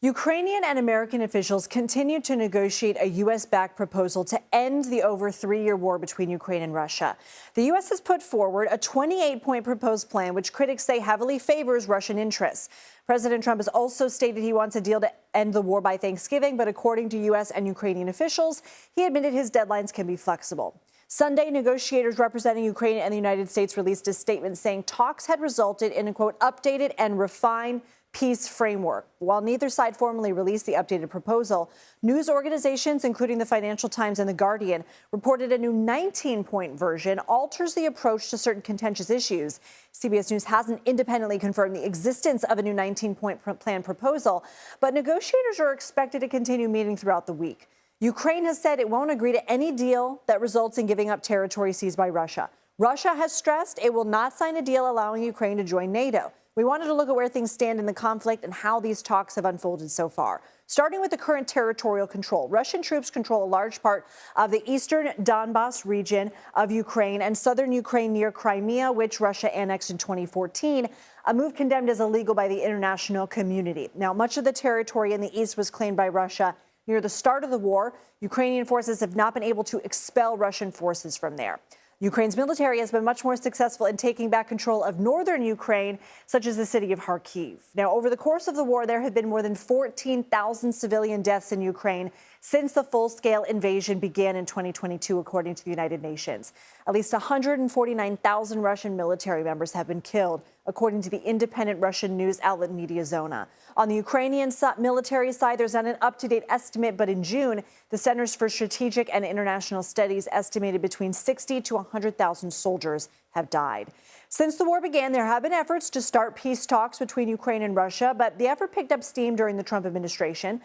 Ukrainian and American officials continue to negotiate a U.S.-backed proposal to end the over three-year war between Ukraine and Russia. The U.S. has put forward a 28-point proposed plan, which critics say heavily favors Russian interests. President Trump has also stated he wants a deal to end the war by Thanksgiving, but according to U.S. and Ukrainian officials, he admitted his deadlines can be flexible. Sunday, negotiators representing Ukraine and the United States released a statement saying talks had resulted in a, quote, updated and refined peace framework. While neither side formally released the updated proposal, news organizations, including the Financial Times and The Guardian, reported a new 19-point version alters the approach to certain contentious issues. CBS News hasn't independently confirmed the existence of a new 19-point plan proposal, but negotiators are expected to continue meeting throughout the week. Ukraine has said it won't agree to any deal that results in giving up territory seized by Russia. Russia has stressed it will not sign a deal allowing Ukraine to join NATO. We wanted to look at where things stand in the conflict and how these talks have unfolded so far. Starting with the current territorial control, Russian troops control a large part of the eastern Donbas region of Ukraine and southern Ukraine near Crimea, which Russia annexed in 2014, a move condemned as illegal by the international community. Now, much of the territory in the east was claimed by Russia near the start of the war. Ukrainian forces have not been able to expel Russian forces from there. Ukraine's military has been much more successful in taking back control of northern Ukraine, such as the city of Kharkiv. Now, over the course of the war, there have been more than 14,000 civilian deaths in Ukraine since the full-scale invasion began in 2022, according to the United Nations. At least 149,000 Russian military members have been killed, according to the independent Russian news outlet Mediazona. On the Ukrainian military side, there's not an up-to-date estimate, but in June, the Centers for Strategic and International Studies estimated between 60 to 100,000 soldiers have died. Since the war began, there have been efforts to start peace talks between Ukraine and Russia, but the effort picked up steam during the Trump administration.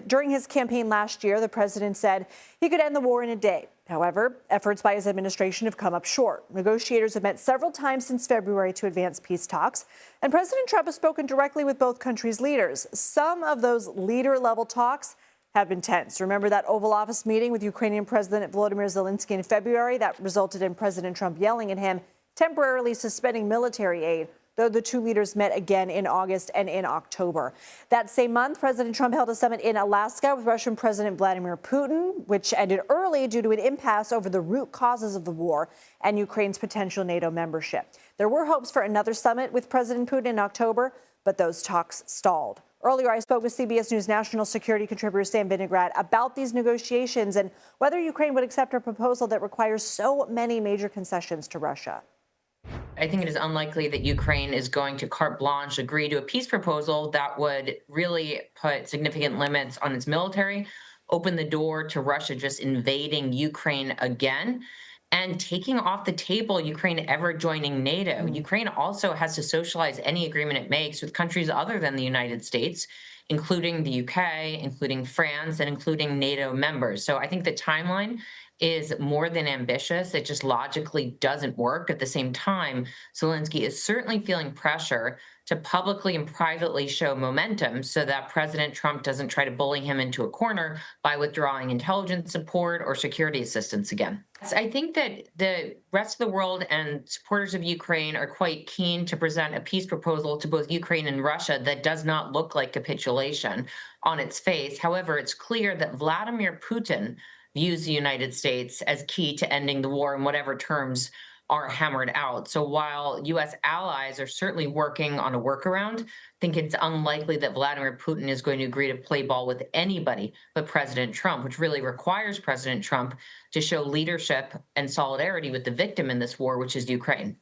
During his campaign last year, the president said he could end the war in a day. However, efforts by his administration have come up short. Negotiators have met several times since February to advance peace talks, and President Trump has spoken directly with both countries' leaders. Some of those leader-level talks have been tense. Remember that Oval Office meeting with Ukrainian President Volodymyr Zelensky in February that resulted in President Trump yelling at him, temporarily suspending military aid, though the two leaders met again in August and in October. That same month, President Trump held a summit in Alaska with Russian President Vladimir Putin, which ended early due to an impasse over the root causes of the war and Ukraine's potential NATO membership. There were hopes for another summit with President Putin in October, but those talks stalled. Earlier, I spoke with CBS News national security contributor Sam Vinograd about these negotiations and whether Ukraine would accept a proposal that requires so many major concessions to Russia. I think it is unlikely that Ukraine is going to carte blanche agree to a peace proposal that would really put significant limits on its military, open the door to Russia just invading Ukraine again, and taking off the table Ukraine ever joining NATO. Ukraine also has to socialize any agreement it makes with countries other than the United States, including the UK, including France, and including NATO members. So I think the timeline is more than ambitious. It just logically doesn't work. At the same time, Zelensky is certainly feeling pressure to publicly and privately show momentum so that President Trump doesn't try to bully him into a corner by withdrawing intelligence support or security assistance again. So I think that the rest of the world and supporters of Ukraine are quite keen to present a peace proposal to both Ukraine and Russia that does not look like capitulation on its face. However, it's clear that Vladimir Putin views the United States as key to ending the war in whatever terms are hammered out. So while U.S. allies are certainly working on a workaround, I think it's unlikely that Vladimir Putin is going to agree to play ball with anybody but President Trump, which really requires President Trump to show leadership and solidarity with the victim in this war, which is Ukraine.